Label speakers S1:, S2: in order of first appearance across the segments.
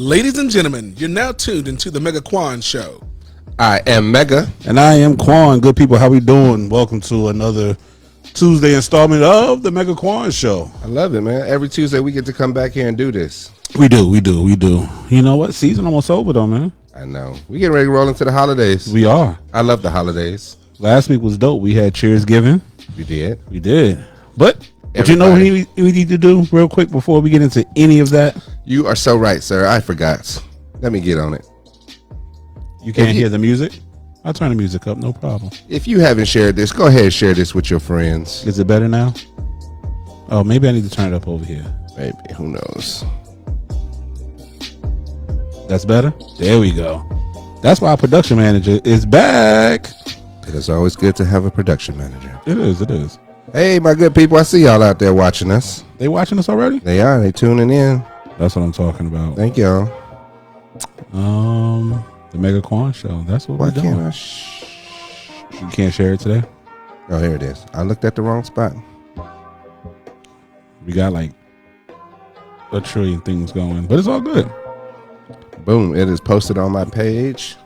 S1: Ladies and gentlemen, you're now tuned into the Mega Quan Show.
S2: I am Mega.
S3: And I am Quan. Good people, how we doing? Welcome to another Tuesday installment of the Mega Quan Show.
S2: I love it, man. Every Tuesday we get to come back here and do this.
S3: We do. You know what? Season almost over though, man.
S2: I know. We getting ready to roll into the holidays.
S3: We are.
S2: I love the holidays.
S3: Last week was dope. We had Cheers Giving.
S2: We did.
S3: But you know what we need to do real quick before we get into any of that?
S2: You are so right, sir. I forgot. Let me get on it.
S3: You can't hear the music? I'll turn the music up, no problem.
S2: If you haven't shared this, go ahead and share this with your friends.
S3: Is it better now? Oh, maybe I need to turn it up over here.
S2: Maybe. Who knows?
S3: That's better? There we go. That's why our production manager is back.
S2: It is always good to have a production manager.
S3: It is.
S2: Hey, my good people. I see y'all out there watching us.
S3: They watching us already?
S2: They are. They tuning in.
S3: That's what I'm talking about.
S2: Thank y'all.
S3: The Mega Quan Show. That's what we're doing. You can't share it today?
S2: Oh, here it is. I looked at the wrong spot.
S3: We got like a trillion things going, but it's all good.
S2: Boom. It is posted on my page.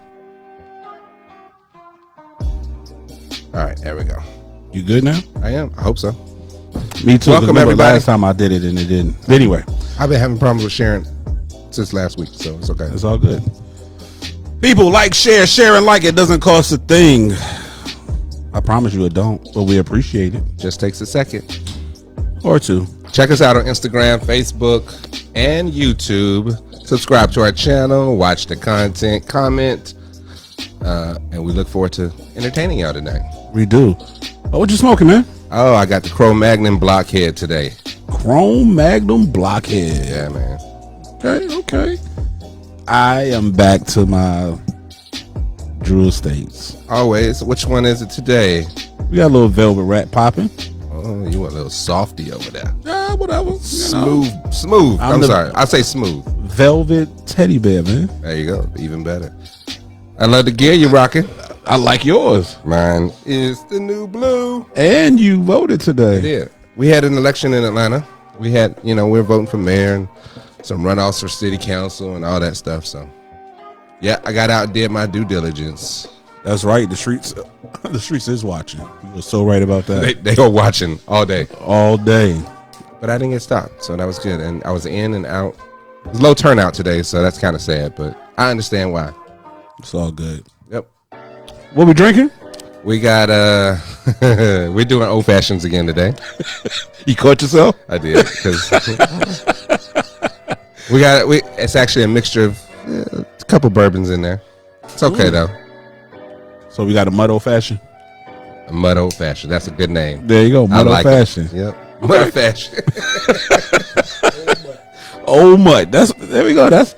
S2: All right. There we go.
S3: You good now?
S2: I am. I hope so.
S3: Me too.
S2: Welcome, everybody.
S3: Last time I did it and it didn't. But anyway.
S2: I've been having problems with sharing since last week, so it's okay.
S3: It's all good. People, like, share and like. It doesn't cost a thing. I promise you it don't, but we appreciate it.
S2: Just takes a second.
S3: Or two.
S2: Check us out on Instagram, Facebook, and YouTube. Subscribe to our channel, watch the content, comment, and we look forward to entertaining y'all tonight.
S3: We do. Oh, what you smoking, man?
S2: Oh, I got the Cro-Magnon Blockhead today.
S3: Cro-Magnon Blockhead.
S2: Yeah, man.
S3: Okay. I am back to my Drew Estates.
S2: Always. Which one is it today?
S3: We got a little velvet rat popping.
S2: Oh, you want a little softy over there.
S3: Whatever.
S2: Smooth. I'm sorry. I say smooth.
S3: Velvet teddy bear, man.
S2: There you go. Even better. I love the gear you're rocking.
S3: I like yours.
S2: Mine is the new blue.
S3: And you voted today.
S2: I did. We had an election in Atlanta. We had, we're voting for mayor and some runoffs for city council and all that stuff. So, yeah, I got out and did my due diligence.
S3: That's right. The streets is watching. You were so right about that.
S2: They were watching all day.
S3: All day.
S2: But I didn't get stopped, so that was good. And I was in and out. It was low turnout today, so that's kind of sad, but I understand why.
S3: It's all good.
S2: Yep.
S3: What we drinking?
S2: We got we're doing old fashions again today.
S3: You caught yourself?
S2: I did, because it's actually a mixture of a couple bourbons in there. It's okay though.
S3: So we got a mud old fashioned.
S2: A mud old fashioned. That's a good name.
S3: There you go. Mud old fashioned.
S2: Yep. Mud old fashioned.
S3: Old mud. There we go. That's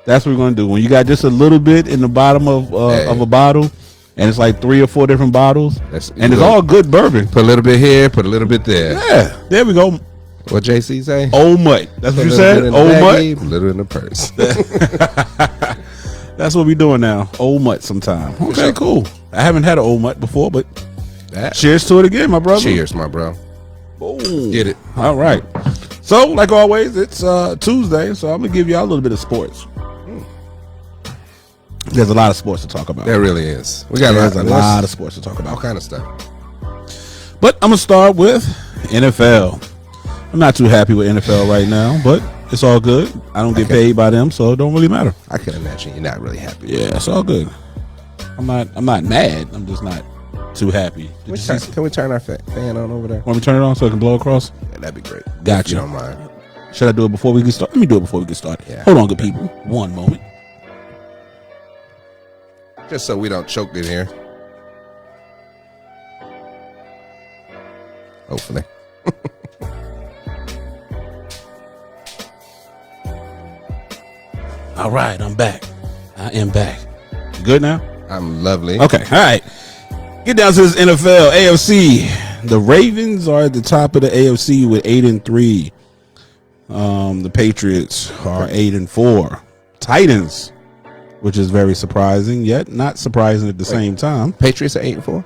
S3: what we're gonna do. When you got just a little bit in the bottom of a bottle, and it's like 3 or 4 different bottles, and it's all good bourbon.
S2: Put a little bit here, put a little bit there.
S3: Yeah, there we go.
S2: What JC say?
S3: Old mud. That's what you said. Old mud.
S2: A little in the purse.
S3: That's what we doing now. Old mutt sometime. Okay, cool. I haven't had an old mutt before, but cheers to it again, my brother.
S2: Cheers, my bro.
S3: Boom.
S2: Get it.
S3: All right. So, like always, it's Tuesday, so I'm going to give y'all a little bit of sports. There's a lot of sports to talk about.
S2: There really is. We got
S3: a lot of sports to talk about.
S2: All kind of stuff.
S3: But I'm going to start with NFL. I'm not too happy with NFL right now, but it's all good. I don't get paid by them, so it don't really matter.
S2: I can imagine you're not really happy.
S3: Yeah, it's all good. I'm not mad. I'm just not too happy.
S2: Can we turn our fan on over there?
S3: Want me to turn it on so it can blow across?
S2: Yeah, that'd be great.
S3: Gotcha.
S2: If you don't mind.
S3: Should I do it before we get started? Let me do it before we get started.
S2: Yeah.
S3: Hold on, good people. One moment.
S2: Just so we don't choke in here. Hopefully.
S3: All right, I'm back. I am back. You good now?
S2: I'm lovely.
S3: Okay, all right. Get down to this NFL, AFC. The Ravens are at the top of the AFC with 8-3. The Patriots are 8-4. Titans, which is very surprising, yet not surprising at the same time.
S2: Patriots are 8-4?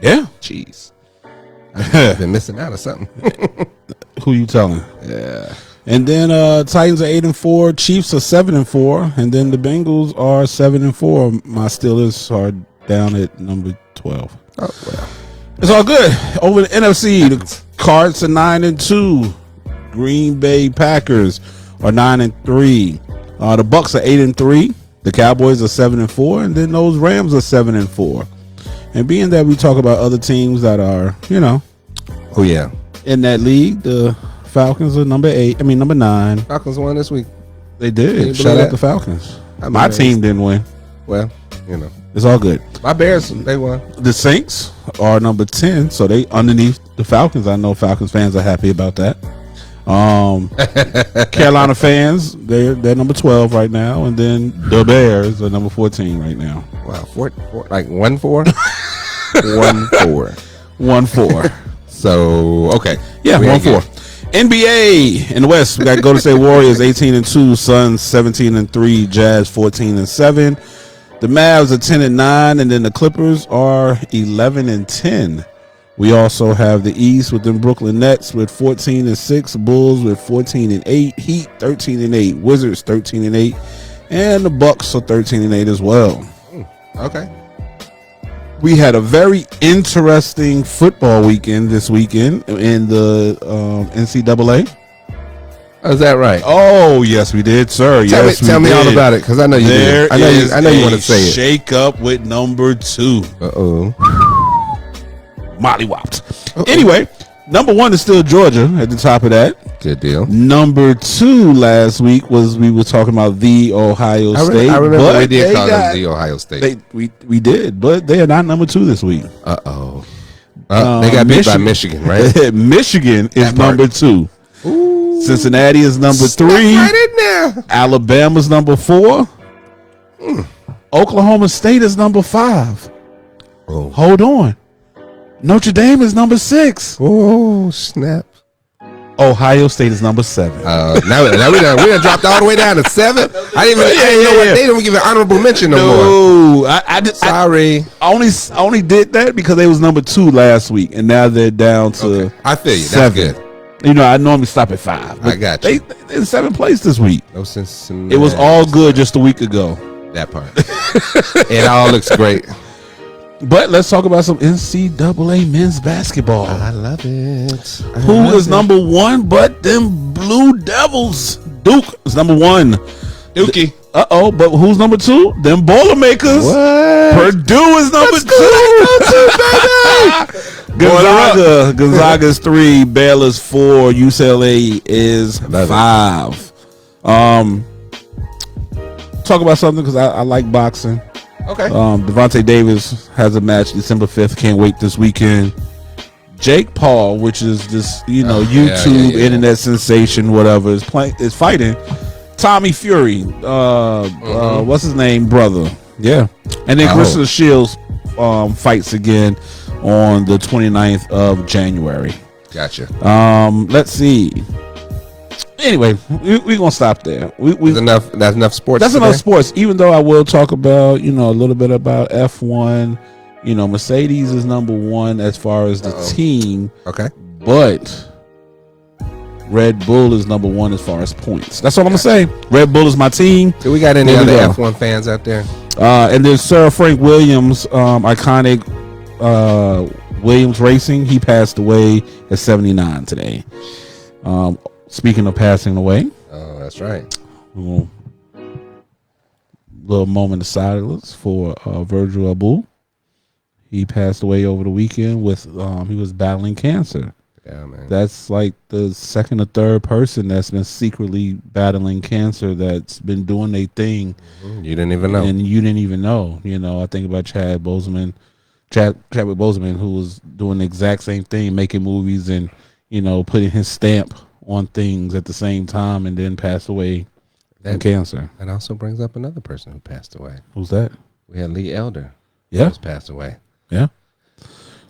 S3: Yeah.
S2: Jeez. I've been missing out or something.
S3: Who you telling?
S2: Yeah.
S3: And then Titans are 8-4, Chiefs are 7-4, and then the Bengals are 7-4. My Steelers are down at number 12.
S2: Oh well,
S3: it's all good. Over the NFC, the Cards are 9-2. Green Bay Packers are 9-3. The Bucks are 8-3. The Cowboys are 7-4, and then those Rams are 7-4. And being that we talk about other teams that are,
S2: oh yeah,
S3: in that league, the Falcons are number 9.
S2: Falcons won this week.
S3: They did. Shout out the Falcons. My team didn't win.
S2: Well,
S3: it's all good.
S2: My Bears, they won.
S3: The Saints are number 10, so they underneath the Falcons. I know Falcons fans are happy about that. Carolina fans, they're number 12 right now, and then the Bears are number 14 right now.
S2: Wow, four, like 1-4, 1-4,
S3: 1-4.
S2: So okay,
S3: yeah, 1-4. NBA in the West, we got Golden State Warriors 18-2, Suns 17-3, Jazz 14-7. The Mavs are 10-9, and then the Clippers are 11-10. We also have the East with them Brooklyn Nets with 14-6, Bulls with 14-8, Heat 13-8, Wizards 13-8, and the Bucks are 13-8 as well.
S2: Okay.
S3: We had a very interesting football weekend this weekend in the NCAA.
S2: Oh, is that right?
S3: Oh, yes, we did, sir.
S2: Tell me all about it, because I know you did. I know you want to say it.
S3: Shake up with number 2. Molly whopped. Anyway, number 1 is still Georgia at the top of that.
S2: Good deal.
S3: Number 2 last week we were talking about the Ohio State.
S2: I remember we did call them the Ohio State.
S3: We did, but they are not number 2 this week.
S2: They got beat by Michigan, right?
S3: Michigan is number 2. Ooh. Cincinnati is number 3.
S2: Right in there.
S3: Alabama's number 4. Oklahoma State is number 5.
S2: Oh.
S3: Hold on. Notre Dame is number 6.
S2: Oh, snap.
S3: Ohio State is number 7.
S2: Now we done dropped all the way down to 7. I didn't know what they don't give an honorable mention no more. Sorry.
S3: I only did that because they was number 2 last week, and now they're down to.
S2: Okay. I feel you.
S3: 7.
S2: That's good.
S3: I normally stop at 5.
S2: I got you.
S3: They in 7th place this week.
S2: No sense.
S3: It was all good just a week ago.
S2: That part. It all looks great.
S3: But let's talk about some NCAA men's basketball.
S2: I love it.
S3: Who is number 1 but them Blue Devils? Duke is number 1.
S2: Dookie.
S3: But who's number 2? Them Boilermakers.
S2: What?
S3: Purdue is number 2. Gonzaga's 3. Baylor's 4. UCLA is 5. Talk about something because I like boxing.
S2: Okay.
S3: Devontae Davis has a match December 5th. Can't wait this weekend. Jake Paul, which is this, YouTube internet sensation, whatever, is fighting Tommy Fury. What's his name, brother? Yeah. And then Christopher Shields fights again on the 29th of January.
S2: Gotcha.
S3: Let's see. Anyway, we're gonna stop there.
S2: That's enough sports.
S3: That's enough sports. Even though I will talk about a little bit about F1. Mercedes is number 1 as far as the team.
S2: Okay,
S3: but Red Bull is number 1 as far as points. That's all I'm gonna say. Red Bull is my team.
S2: Do we got any other F1 fans out there?
S3: And there's Sir Frank Williams, iconic Williams Racing. He passed away at 79 today. Speaking of passing away.
S2: Oh, that's right.
S3: Little moment of silence for Virgil Abloh. He passed away over the weekend with he was battling cancer.
S2: Yeah, man.
S3: That's like the 2nd or 3rd person that's been secretly battling cancer that's been doing their thing.
S2: You didn't even know.
S3: And you didn't even know. I think about Chadwick Boseman, who was doing the exact same thing, making movies and, putting his stamp on things at the same time, and then passed away from cancer.
S2: That also brings up another person who passed away.
S3: Who's that?
S2: We had Lee Elder.
S3: Yeah.
S2: Who's passed away.
S3: Yeah.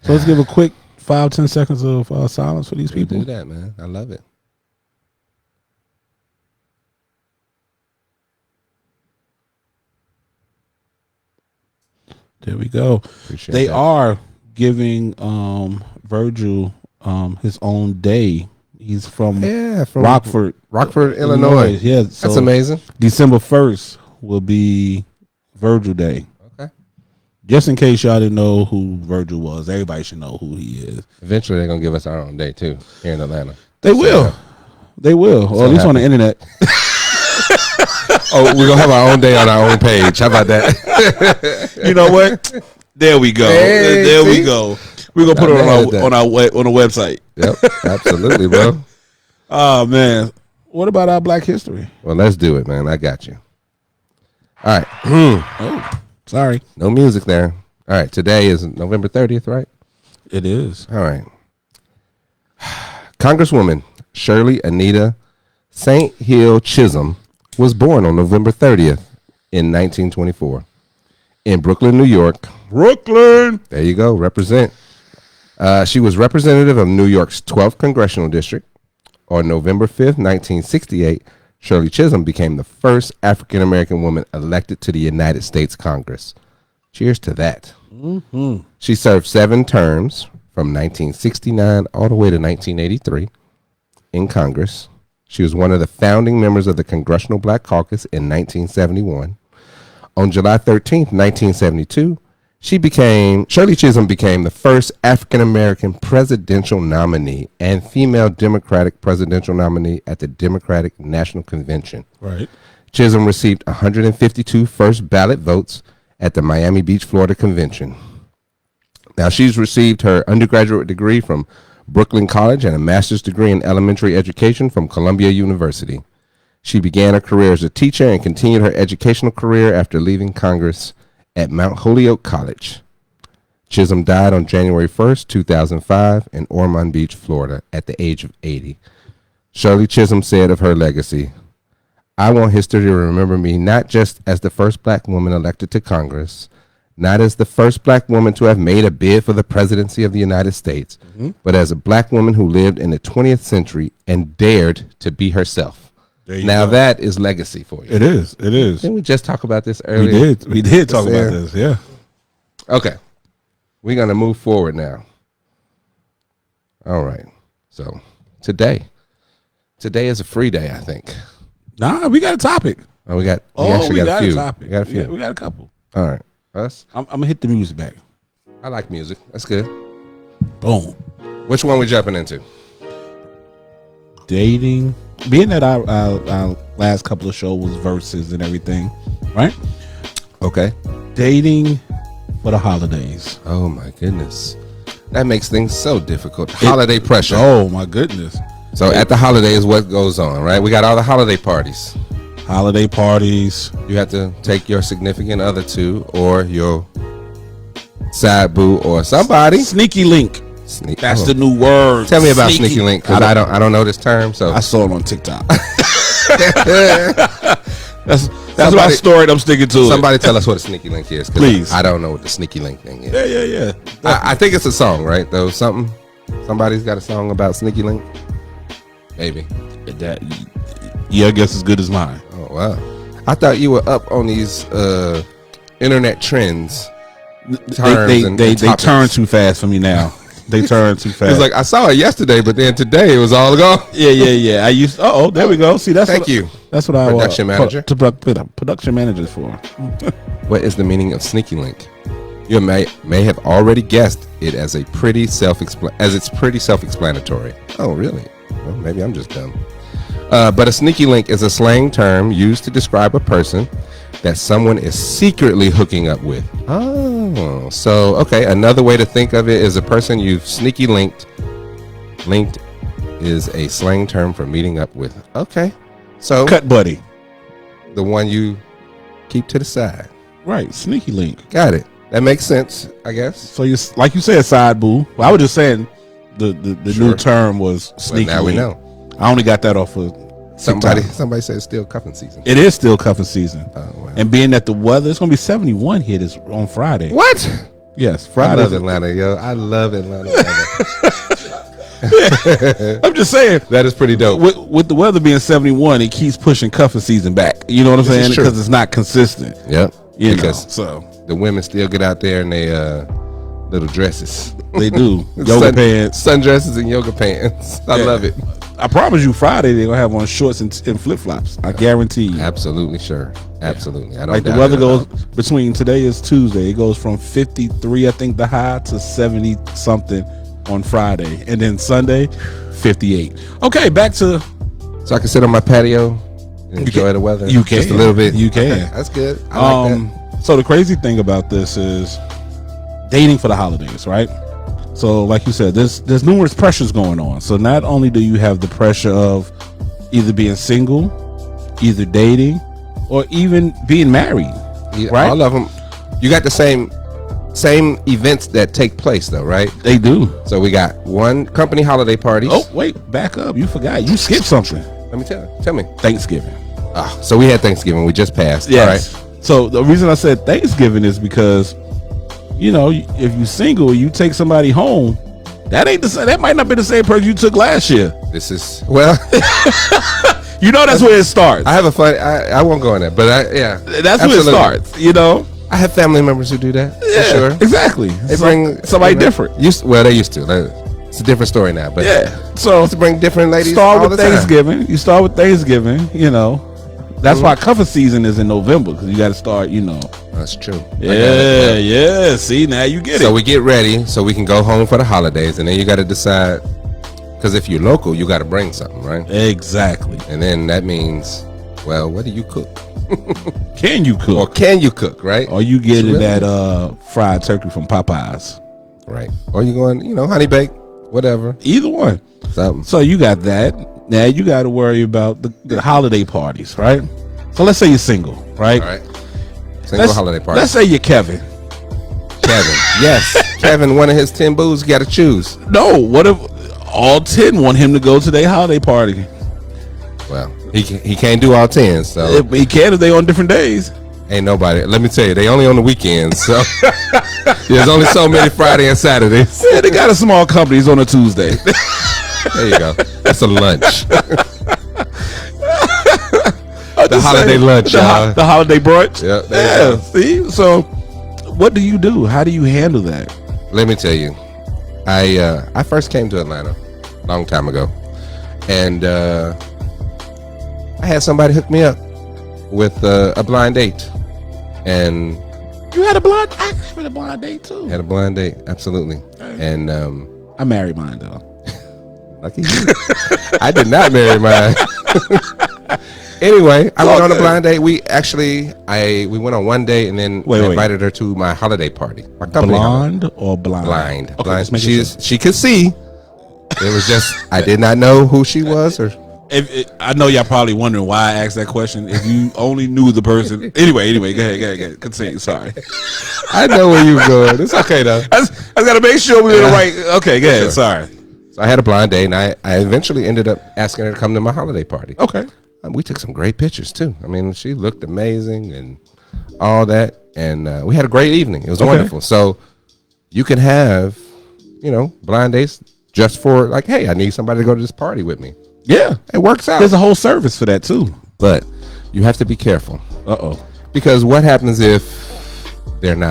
S3: So let's give a quick 5-10 seconds of silence for these people.
S2: Do that, man. I love it.
S3: There we go. They are giving Virgil his own day He's from
S2: from
S3: Rockford,
S2: Illinois.
S3: Yeah, so
S2: That's amazing.
S3: December 1st will be Virgil Day.
S2: Okay.
S3: Just in case y'all didn't know who Virgil was, everybody should know who he is.
S2: Eventually, they're gonna give us our own day too here in Atlanta.
S3: They will. They will, or at least on the internet.
S2: Oh, we're gonna have our own day on our own page. How about that?
S3: You know what? There we go.
S2: Hey,
S3: there
S2: see?
S3: we go. We're gonna put it on the website.
S2: Yep, absolutely, bro.
S3: Oh man, what about our Black History?
S2: Well, let's do it, man. I got you. All right.
S3: Oh, sorry.
S2: No music there. All right. Today is November 30th, right?
S3: It is.
S2: All right. Congresswoman Shirley Anita St. Hill Chisholm was born on November 30th in 1924 in Brooklyn, New York.
S3: Brooklyn.
S2: There you go. Represent. She was representative of New York's 12th Congressional District. On November 5th, 1968, Shirley Chisholm became the first African-American woman elected to the United States Congress. Cheers to that. Mm-hmm. She served 7 terms from 1969 all the way to 1983 in Congress. She was one of the founding members of the Congressional Black Caucus in 1971. On July 13th, 1972, Shirley Chisholm became the first African-American presidential nominee and female Democratic presidential nominee at the Democratic National Convention.
S3: Right.
S2: Chisholm received 152 first ballot votes at the Miami Beach, Florida Convention. Now, she's received her undergraduate degree from Brooklyn College and a master's degree in elementary education from Columbia University. She began her career as a teacher and continued her educational career after leaving Congress at Mount Holyoke College. Chisholm died on January 1st, 2005 in Ormond Beach, Florida at the age of 80. Shirley Chisholm said of her legacy, "I want history to remember me not just as the first black woman elected to Congress, not as the first black woman to have made a bid for the presidency of the United States, but as a black woman who lived in the 20th century and dared to be herself." Now that is legacy for you.
S3: It is. It is.
S2: Didn't we just talk about this earlier?
S3: We did talk about this. Yeah.
S2: Okay. We're going to move forward now. All right. So today is a free day, I think.
S3: Nah, we got a topic.
S2: Oh, we actually got a few.
S3: topic.
S2: We got a few.
S3: Yeah, we got a couple.
S2: All right. Us?
S3: I'm gonna hit the music back.
S2: I like music. That's good.
S3: Boom.
S2: Which one we jumping into?
S3: Dating. Being that our last couple of shows was verses and everything, right?
S2: Okay.
S3: Dating for the holidays.
S2: Oh my goodness. That makes things so difficult. Holiday pressure.
S3: Oh my goodness.
S2: So at the holidays, what goes on, right? We got all the holiday parties.
S3: Holiday parties.
S2: You have to take your significant other to, or your side boo, or somebody.
S3: Sneaky link. That's the new word.
S2: Tell me about sneaky link, because I don't know this term. So
S3: I saw it on TikTok. That's my story. I'm sticking to.
S2: Somebody tell us what a sneaky link is,
S3: please.
S2: I don't know what the sneaky link thing is.
S3: Yeah.
S2: I think it's a song, right? Though somebody's got a song about sneaky link. Maybe
S3: I guess as good as mine.
S2: Oh wow! I thought you were up on these internet trends.
S3: They turn too fast for me now. They turn too fast.
S2: It's like I saw it yesterday, but then today it was all gone.
S3: Yeah. I used. There we go. See, that's
S2: Thank you.
S3: That's what I
S2: production manager.
S3: Production managers for.
S2: What is the meaning of sneaky link? You may have already guessed it as it's pretty self-explanatory. Oh, really? Well, maybe I'm just dumb. But a sneaky link is a slang term used to describe a person that someone is secretly hooking up with. Oh, so okay. Another way to think of it is a person you've sneaky linked. Linked is a slang term for meeting up with. Okay, so
S3: cut buddy,
S2: the one you keep to the side.
S3: Right, sneaky link.
S2: Got it. That makes sense, I guess.
S3: So you, like you said, side boo. Well, I was just saying the new term was sneaky.
S2: Well, now
S3: link.
S2: we know.
S3: I only got that off of
S2: somebody said it's still cuffing season.
S3: It is still cuffing season.
S2: Oh, wow.
S3: And being that the weather, it's gonna be 71 here on Friday.
S2: What?
S3: Yes, Friday.
S2: I love Atlanta, yo. I love Atlanta.
S3: I'm just saying
S2: that is pretty dope.
S3: With the weather being 71, it keeps pushing cuffing season back. You know what I'm saying? Because it's not consistent.
S2: Yep.
S3: Because so
S2: the women still get out there in their little dresses.
S3: They do. Yoga pants,
S2: sundresses, and yoga pants. I love it.
S3: I promise you, Friday they're gonna have on shorts and flip flops. I guarantee you.
S2: Absolutely sure. Absolutely. I don't
S3: Like the
S2: doubt
S3: weather
S2: it.
S3: goes between today is Tuesday. It goes from 53, I think, the high to 70 something on Friday, and then Sunday, 58. Okay, back to.
S2: So I can sit on my patio and enjoy the weather.
S3: You can
S2: just a little bit.
S3: You can.
S2: Okay, that's good. I like that.
S3: So the crazy thing about this is dating for the holidays, right? So, like you said, there's numerous pressures going on. So not only do you have the pressure of either being single, either dating, or even being married,
S2: Yeah,
S3: right?
S2: all of them. You got the same events that take place, though, right?
S3: They do.
S2: So we got one company holiday parties.
S3: Oh, wait, back up. You forgot. You skipped something.
S2: Let me tell me.
S3: Thanksgiving.
S2: So we had Thanksgiving. We just passed.
S3: Yes.
S2: All right.
S3: So the reason I said Thanksgiving is because, you know, if you single, you take somebody home. That ain't the same. That might not be the same person you took last year.
S2: This is
S3: You know, that's where it starts.
S2: I have a fun. I won't go in there, but
S3: That's
S2: absolutely.
S3: where it starts. You know.
S2: I have family members who do that.
S3: Yeah,
S2: for sure.
S3: exactly.
S2: They bring
S3: somebody different.
S2: Well, they used to. It's a different story now, but
S3: Yeah. So
S2: used to bring different ladies.
S3: start
S2: all
S3: with
S2: the time.
S3: Thanksgiving. You start with Thanksgiving. You know, that's why cuffing season is in November, because you got to start. You know.
S2: That's true.
S3: Yeah. See, now you get it.
S2: So we get ready so we can go home for the holidays, and then you got to decide, because if you're local, you got to bring something, right?
S3: Exactly.
S2: And then that means, well, what do you cook?
S3: Can you cook?
S2: Or can you cook, right?
S3: Or you getting
S2: Really?
S3: that fried turkey from Popeyes?
S2: Right. Or you going, honey bake, whatever.
S3: Either one.
S2: Something.
S3: So you got that. Now you got to worry about the holiday parties, right? So let's say you're single, right?
S2: All right. Single holiday party.
S3: Let's say you're Kevin.
S2: Kevin. Yes. Kevin, one of his 10 booze, you got to choose.
S3: No, what if all 10 want him to go to their holiday party?
S2: Well, he can't do all 10, so
S3: He can if they on different days.
S2: ain't nobody. Let me tell you, they only on the weekends, so there's only so many Friday and Saturdays.
S3: Yeah, they got a small company. It's on a Tuesday.
S2: There you go. That's a lunch. The holiday lunch, y'all.
S3: The holiday brunch.
S2: Yeah, there you go.
S3: See, so what do you do? How do you handle that?
S2: Let me tell you, I first came to Atlanta a long time ago, and I had somebody hook me up with a blind date, and
S3: You had a blind. I had a blind date too.
S2: had a blind date, absolutely. And
S3: I married mine though.
S2: lucky you. I did not marry mine. Anyway, I went on a blind date. We went on one date, and then
S3: Wait.
S2: invited her to my holiday party. My company holiday.
S3: Blonde or blind?
S2: Blind.
S3: Okay,
S2: Blind.
S3: let's make it sure.
S2: She could see. It was just I did not know who she was, or
S3: I know y'all probably wondering why I asked that question. If you only knew the person. Anyway, go ahead. Continue. Sorry.
S2: I know where you were going. It's okay though.
S3: I got to make sure we were the right. Okay, go ahead.
S2: Sure.
S3: Sorry.
S2: So I had a blind date, and I eventually ended up asking her to come to my holiday party.
S3: Okay.
S2: We took some great pictures too. I mean, she looked amazing and all that, and we had a great evening. It was wonderful. So you can have, blind dates just for like, hey, I need somebody to go to this party with me.
S3: Yeah,
S2: It works out.
S3: there's a whole service for that too.
S2: But you have to be careful, because what happens if they ain't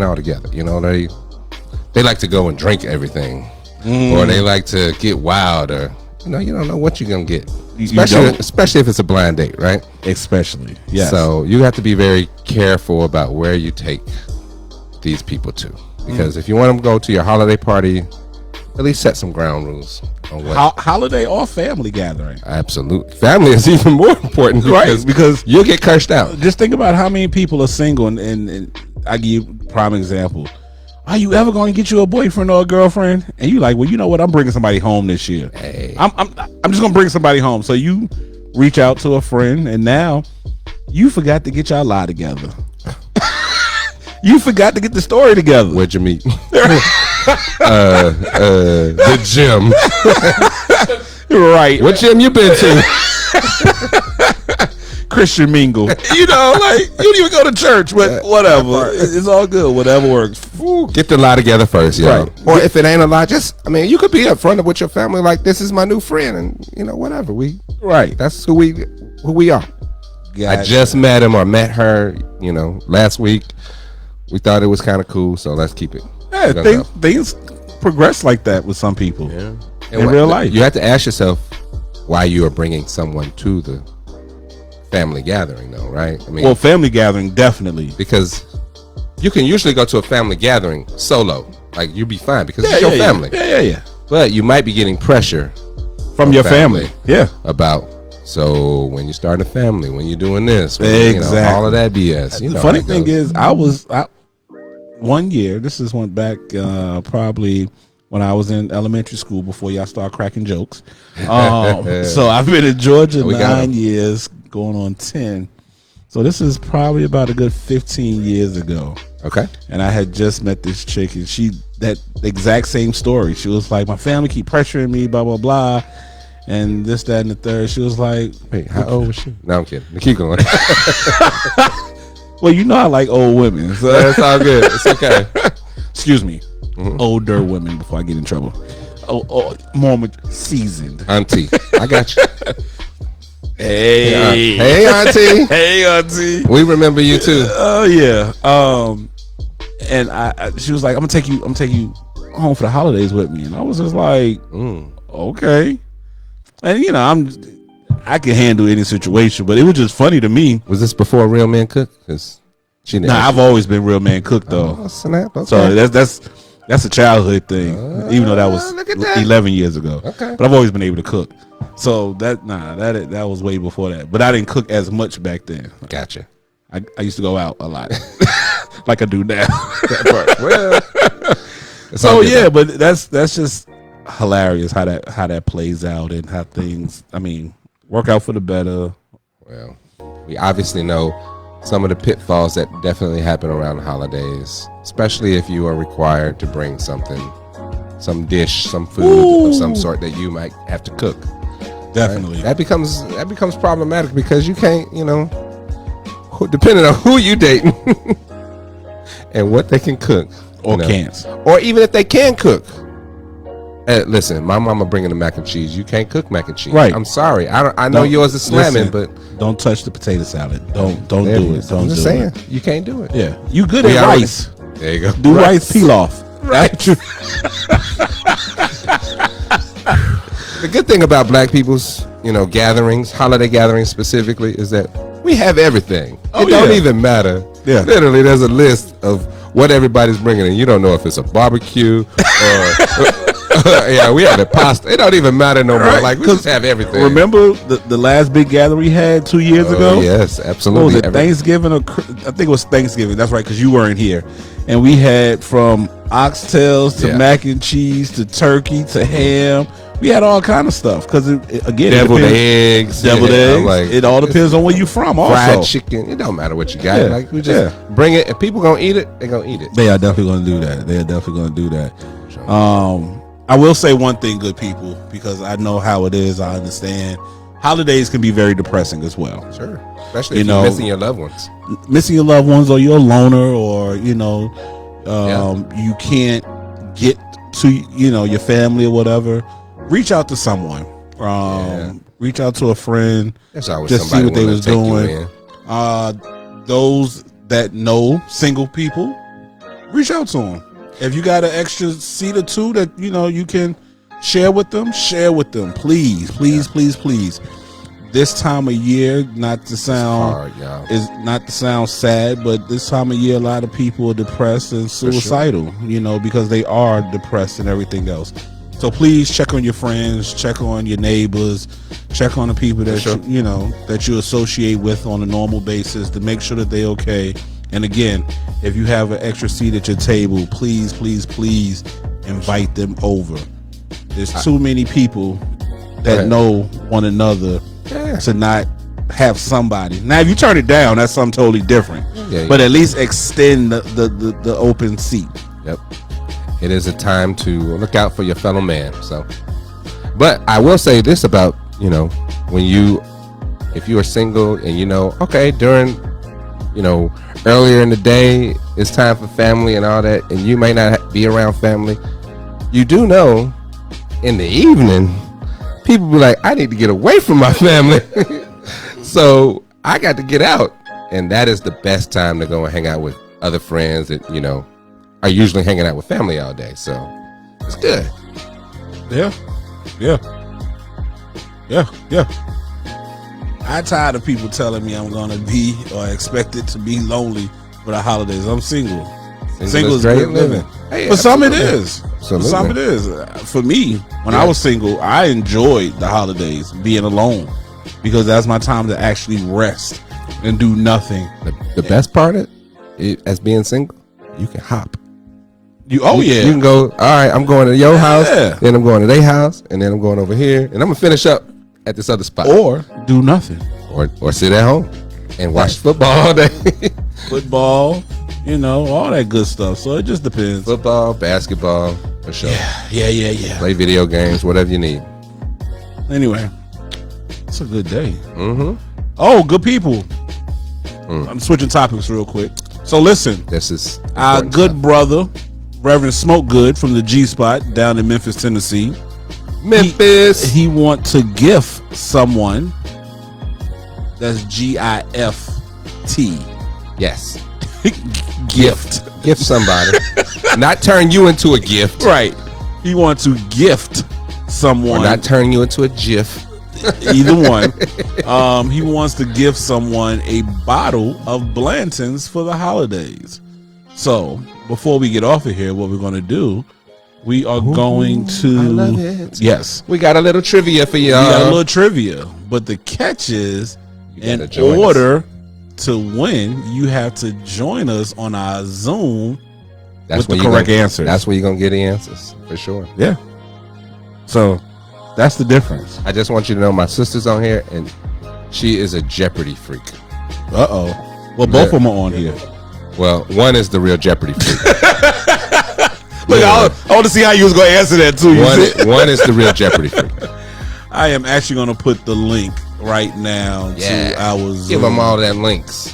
S2: all together? They like to go and drink everything, or they like to get wild, or you don't know what you're gonna get. Especially if it's a blind date, right?
S3: Especially, yes.
S2: So you have to be very careful about where you take these people to, because if you want them to go to your holiday party, at least set some ground rules on what.
S3: Holiday or family gathering.
S2: Absolutely, family is even more important,
S3: Right, because
S2: you'll get cursed out.
S3: just think about how many people are single, and I give you a prime example. Are you ever going to get you a boyfriend or a girlfriend? And you like, well, you know what? I'm bringing somebody home this year.
S2: Hey.
S3: I'm just going to bring somebody home. So you reach out to a friend, and now you forgot to get y'all lie together. You forgot to get the story together.
S2: Where'd you meet? The gym.
S3: Right.
S2: What gym you been to?
S3: Christian mingle. Like, you don't even go to church, but whatever. It's all good. Whatever works.
S2: Get the lie together first, y'all.
S3: Right.
S2: Or if it ain't a lie, you could be upfront with your family, like, this is my new friend, and whatever. That's who we are. I just met him or met her, last week. We thought it was kind of cool, so let's keep it.
S3: Yeah, things progress like that with some people.
S2: Yeah.
S3: in real life.
S2: You have to ask yourself why you are bringing someone to the family gathering, though, right? I mean,
S3: well, family gathering, definitely.
S2: Because you can usually go to a family gathering solo. Like, you'll be fine because it's your family.
S3: Yeah.
S2: But you might be getting pressure
S3: from your family. Yeah.
S2: About, so when you start a family, when you're doing this,
S3: exactly.
S2: All of that BS.
S3: The funny thing is, I 1 year, this went back probably when I was in elementary school before y'all start cracking jokes. So I've been in Georgia 9 years, going on 10. So this is probably about a good 15 years ago.
S2: Okay.
S3: And I had just met this chick, and that exact same story. She was like, my family keep pressuring me, blah, blah, blah. And this, that, and the third. She was like,
S2: wait, how old was she? No, I'm kidding. Keep going.
S3: Well, you know I like old women. So
S2: that's all good. It's okay.
S3: Excuse me. Older women before I get in trouble. More seasoned.
S2: Auntie. I got you.
S3: Hey.
S2: Hey, Auntie.
S3: Hey, Auntie.
S2: We remember you too.
S3: Oh, yeah. And she was like, I'm gonna take you home for the holidays with me. And I was just like, okay. And I can handle any situation, but it was just funny to me.
S2: Was this before Real Men Cook?
S3: I've always been Real Man Cook though.
S2: Oh, snap. Okay.
S3: So that's a childhood thing, even though that was 11 years ago.
S2: Okay.
S3: But I've always been able to cook. So that was way before that. But I didn't cook as much back then.
S2: Gotcha.
S3: I used to go out a lot, like I do now.
S2: Well,
S3: so yeah, but that's just hilarious how that plays out and how things, work out for the better.
S2: Well, we obviously know some of the pitfalls that definitely happen around the holidays, especially if you are required to bring something, some dish, some food of some sort that you might have to cook.
S3: Definitely.
S2: Right? That becomes problematic because you can't, depending on who you dating and what they can cook
S3: or can't,
S2: or even if they can cook. Listen, my mama bringing the mac and cheese. You can't cook mac and cheese.
S3: Right.
S2: I'm sorry. I know yours is slamming, but
S3: don't touch the potato salad. Don't do it. Don't do it.
S2: You can't do it.
S3: Yeah. You good at rice.
S2: There you go.
S3: Do rice pilaf.
S2: Right. The good thing about black people's, gatherings, holiday gatherings specifically, is that we have everything. It don't even matter.
S3: Yeah.
S2: Literally, there's a list of what everybody's bringing, and you don't know if it's a barbecue or we have a pasta. It don't even matter no more.
S3: Right.
S2: Like, we just have everything.
S3: Remember the last big gathering we had 2 years ago?
S2: Yes, absolutely.
S3: What was it, Thanksgiving? I think it was Thanksgiving. That's right, because you weren't here. And we had from oxtails to mac and cheese to turkey to ham. We had all kind of stuff because again,
S2: deviled eggs.
S3: Like, it all depends on where you from. Also,
S2: fried chicken. It don't matter what you got. Like, we just bring it. If people gonna eat it, they gonna eat it.
S3: They are definitely gonna do that. I will say one thing, good people, because I know how it is. I understand. Holidays can be very depressing as well.
S2: Sure, especially if you're missing your loved ones. Or
S3: you're a loner, or you can't get to your family or whatever. Reach out to someone. Reach out to a friend.
S2: There's always
S3: just see what they was doing. Those that know single people, reach out to them. If you got an extra seat or two that you can share with them, please. This time of year, not to sound sad, but this time of year, a lot of people are depressed and suicidal. Because they are depressed and everything else. So please check on your friends, check on your neighbors, check on the people that that you associate with on a normal basis to make sure that they're okay. And again, if you have an extra seat at your table, please invite them over. There's too many people that know one another to not have somebody. Now, if you turn it down, that's something totally different. But at least extend the open seat.
S2: Yep. It is a time to look out for your fellow man. So, but I will say this about, if you are single and okay, during, earlier in the day, it's time for family and all that, and you may not be around family. You do know in the evening, people be like, I need to get away from my family. So I got to get out. And that is the best time to go and hang out with other friends that, are usually hanging out with family all day. So it's good.
S3: Yeah. Yeah. I'm tired of people telling me I'm gonna be or expected to be lonely for the holidays. I'm single. Single is great living.
S2: Hey,
S3: For some it
S2: absolutely.
S3: is.
S2: Absolutely.
S3: For some it is. For me, when I was single, I enjoyed the holidays, being alone, because that's my time to actually rest and do nothing.
S2: The best part of it, as being single, you can hop. You can go, all right, I'm going to your house, then I'm going to their house, and then I'm going over here, and I'm going to finish up at this other spot.
S3: Or do nothing.
S2: Or sit at home and watch football all day.
S3: Football, all that good stuff. So it just depends.
S2: Football, basketball, for sure.
S3: Yeah.
S2: Play video games, whatever you need.
S3: Anyway, it's a good day.
S2: Mm-hmm.
S3: Oh, good people. I'm switching topics real quick. So listen,
S2: This is
S3: our good brother, Reverend Smoke Good from the G Spot down in Memphis, Tennessee.
S2: Memphis.
S3: He want to gift someone. That's G-I-F-T.
S2: Yes.
S3: Gift.
S2: Gift somebody. Not turn you into a gift.
S3: Right. He want to gift someone.
S2: Or not turn you into a GIF.
S3: Either one. He wants to give someone a bottle of Blanton's for the holidays. So before we get off of here, what we're going to do, we are going to.
S2: I love it.
S3: Yes.
S2: We got a little trivia for y'all.
S3: We got a little trivia. But the catch is, in
S2: join
S3: order to win, you have to join us on our Zoom with the correct answers.
S2: That's where you're going to get the answers, for sure.
S3: Yeah. So that's the difference.
S2: I just want you to know my sister's on here, and she is a Jeopardy freak.
S3: Uh-oh. Well, both of them are on here.
S2: Well, one is the real Jeopardy freak.
S3: Look, I want to see how you was going to answer that, too.
S2: One is the real Jeopardy freak.
S3: I am actually going to put the link right now to our Zoom.
S2: Give them all them links.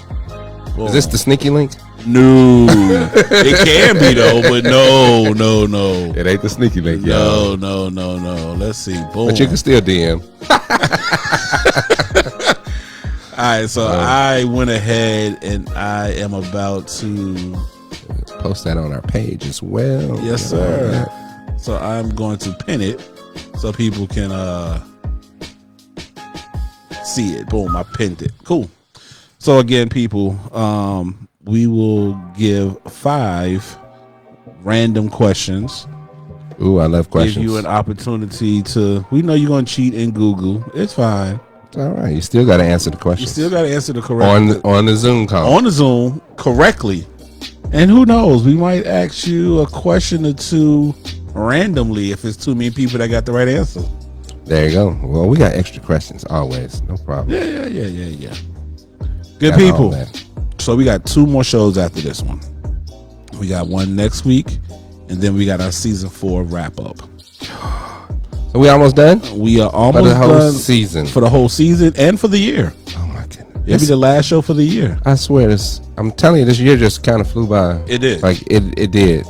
S3: Whoa.
S2: Is this the sneaky link?
S3: No. It can be, though, but no.
S2: It ain't the sneaky link,
S3: No.
S2: y'all.
S3: No. Let's see. Boom.
S2: But you can still DM.
S3: All right, so I went ahead and I am about to
S2: post that on our page as well.
S3: Yes, sir. So I'm going to pin it so people can see it. Boom, I pinned it. Cool. So again, people, we will give 5 random questions.
S2: Ooh, I love questions.
S3: Give you an opportunity to. We know you're going to cheat in Google. It's fine.
S2: All right, you still got to answer the question.
S3: You still got to answer the correct
S2: on the Zoom call.
S3: On the Zoom correctly. And who knows? We might ask you a question or two randomly if it's too many people that got the right answer.
S2: There you go. Well, we got extra questions always. No problem.
S3: Yeah. Good people. So we got 2 more shows after this one. We got one next week, and then we got our season 4 wrap up.
S2: So we almost done?
S3: We are almost
S2: for the whole
S3: done
S2: season.
S3: For the whole season and for the year.
S2: Oh my goodness.
S3: It'll be the last show for the year.
S2: I swear I'm telling you, this year just kind of flew by.
S3: It did.
S2: Like it did.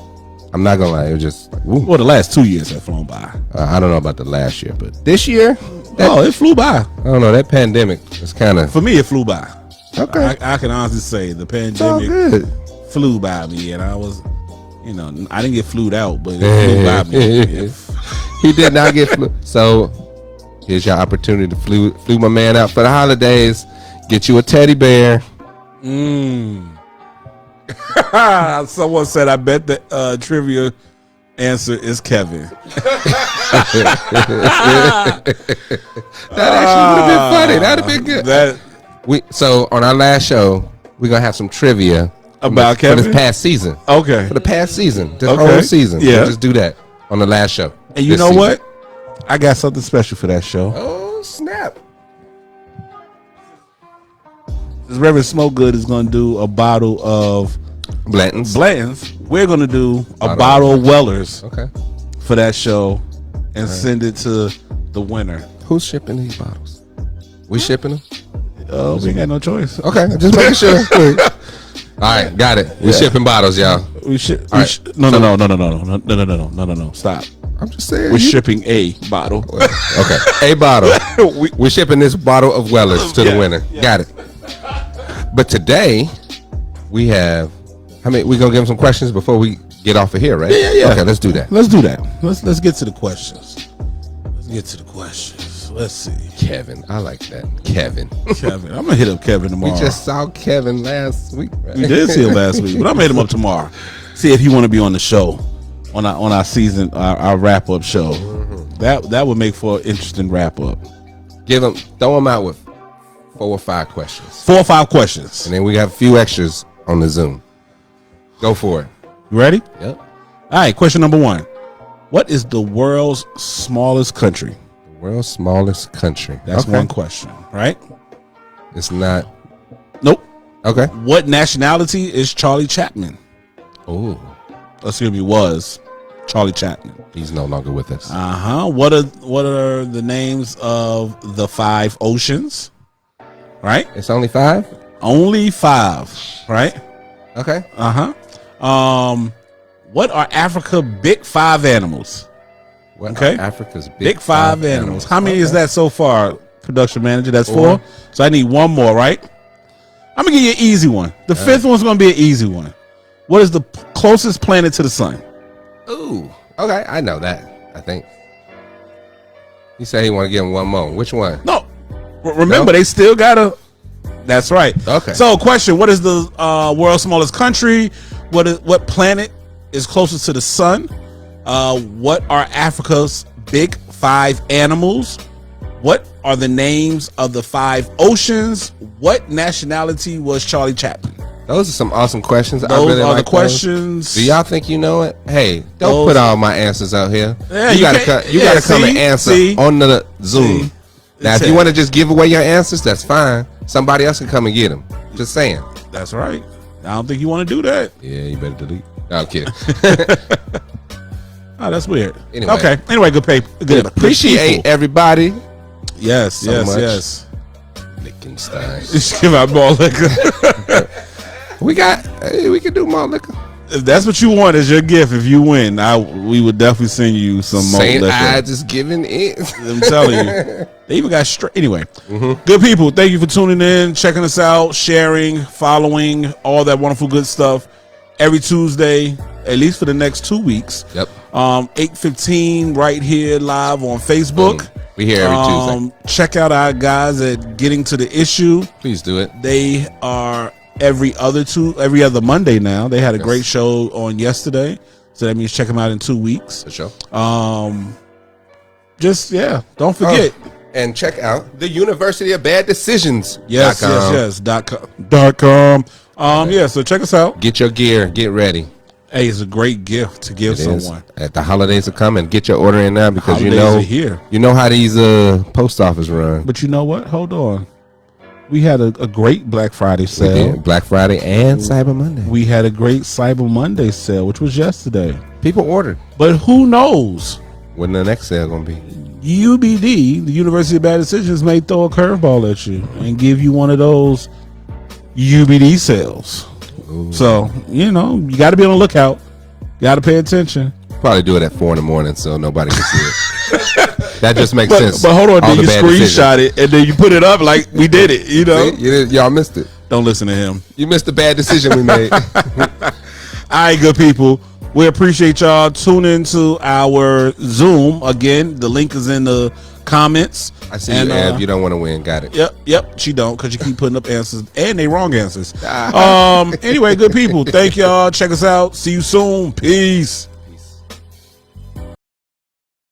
S2: I'm not gonna lie, it was just like, woo.
S3: Well, the last 2 years have flown by.
S2: I don't know about the last year, but this year,
S3: it flew by.
S2: I don't know, that pandemic is kind of.
S3: For me, it flew by.
S2: Okay.
S3: I can honestly say the pandemic flew by me, and I was, I didn't get flued out, but it flew by me.
S2: He did not get flu. So here's your opportunity to flew my man out for the holidays. Get you a teddy bear.
S3: Someone said, I bet the trivia answer is Kevin.
S2: That actually would have been funny. That would have been good. So on our last show, we're gonna have some trivia
S3: about Kevin
S2: for this past season.
S3: Okay,
S2: for the past season, this whole season.
S3: Yeah,
S2: we'll just do that on the last show.
S3: And you know what? I got something special for that show.
S2: Oh snap!
S3: This Reverend Smoke Good is gonna do a bottle of
S2: Blanton's.
S3: We're gonna do a bottle of Weller's.
S2: Okay.
S3: For that show, and send it to the winner.
S2: Who's shipping these bottles? We shipping them?
S3: We got no choice.
S2: Okay, just making sure. All right, got it. We shipping bottles, y'all.
S3: No. Stop.
S2: I'm just saying.
S3: We're shipping a bottle.
S2: Okay, a bottle. We're shipping this bottle of Weller's to the winner.
S3: Yeah.
S2: Got it. But today we have. We're gonna give them some questions before we get off of here, right?
S3: Yeah.
S2: Okay, let's do that.
S3: Let's get to the questions. Let's get to the questions. Let's see.
S2: Kevin. I like that. Kevin.
S3: Kevin. I'm going to hit up Kevin tomorrow.
S2: We just saw Kevin last week. Right?
S3: We did see him last week, but I'm going to hit him up tomorrow. See if he want to be on the show, on our season, our wrap-up show. Mm-hmm. That would make for an interesting wrap-up.
S2: Throw him out with 4 or 5 questions.
S3: 4 or 5 questions.
S2: And then we have a few extras on the Zoom. Go for it.
S3: You ready?
S2: Yep.
S3: All right, question number 1. What is the world's smallest country?
S2: The world's smallest country.
S3: That's one question, right?
S2: It's not.
S3: Nope.
S2: Okay.
S3: What nationality is Charlie Chaplin?
S2: Oh.
S3: Excuse me, was Charlie Chaplin.
S2: He's no longer with us.
S3: What are the names of the 5 oceans? Right?
S2: It's only 5?
S3: Only 5, right?
S2: Okay.
S3: What are Africa's big 5 animals?
S2: What are Africa's
S3: big 5 animals? How many is that so far, production manager? That's 4. So I need one more, right? I'm gonna give you an easy one. The 5th one's gonna be an easy one. What is the closest planet to the sun?
S2: Ooh. Okay, I know that. I think. He said he want to give him one more. Which one?
S3: No. Remember, they still gotta. That's right.
S2: Okay.
S3: So, question: what is the world's smallest country? What planet is closest to the sun? What are Africa's big 5 animals? What are the names of the 5 oceans? What nationality was Charlie Chaplin?
S2: Those are some awesome questions.
S3: Those
S2: I really
S3: are
S2: like
S3: the questions.
S2: Do y'all think you know it? Hey, don't put all my answers out here.
S3: Yeah,
S2: you gotta come and answer on the Zoom. Now, if you want to just give away your answers, that's fine. Somebody else can come and get them. Just saying.
S3: That's right. I don't think you want to do that.
S2: Yeah, you better delete. No, I'm kidding.
S3: Oh, that's weird.
S2: Anyway.
S3: Okay. Anyway, good paper. Good.
S2: Appreciate everybody.
S3: Yes,
S2: so
S3: yes,
S2: much.
S3: yes.
S2: Liechtenstein.
S3: Just give out more liquor.
S2: We can do more liquor.
S3: If that's what you want as your gift, if you win, we would definitely send you some more liquor.
S2: I just giving it.
S3: I'm telling you. They even got straight. Anyway, Good people, thank you for tuning in, checking us out, sharing, following, all that wonderful good stuff. Every Tuesday, at least for the next 2 weeks.
S2: Yep.
S3: 8:15 right here live on Facebook.
S2: We here every Tuesday.
S3: Check out our guys at Getting to the Issue.
S2: Please do it.
S3: They are every other Monday now. They had a great show on yesterday, so that means check them out in 2 weeks.
S2: For sure.
S3: Don't forget.
S2: And check out the University of Bad Decisions.
S3: Yes. .com. So check us out.
S2: Get your gear. Get ready.
S3: Hey, it's a great gift to give someone.
S2: At the holidays are coming. Get your order in now because
S3: Holidays are here.
S2: You know how these post office run.
S3: But you know what? Hold on. We had a great Black Friday sale.
S2: Black Friday and Cyber Monday.
S3: We had a great Cyber Monday sale, which was yesterday.
S2: People ordered.
S3: But who knows?
S2: When the next sale gonna be?
S3: UBD, the University of Bad Decisions, may throw a curveball at you and give you one of those UBD sales. Ooh. So, you got to be on the lookout. Got to pay attention.
S2: Probably do it at 4 a.m. so nobody can see it. That just makes sense.
S3: But hold on, then you screenshot it and then you put it up like we did it,
S2: Y'all missed it.
S3: Don't listen to him.
S2: You missed the bad decision we made.
S3: All right, good people. We appreciate y'all tuning to our Zoom. Again, the link is in the comments.
S2: I see you, Ab. You don't want to win. Got it.
S3: Yep. She don't, because you keep putting up answers and they wrong answers. Anyway, good people. Thank y'all. Check us out. See you soon. Peace.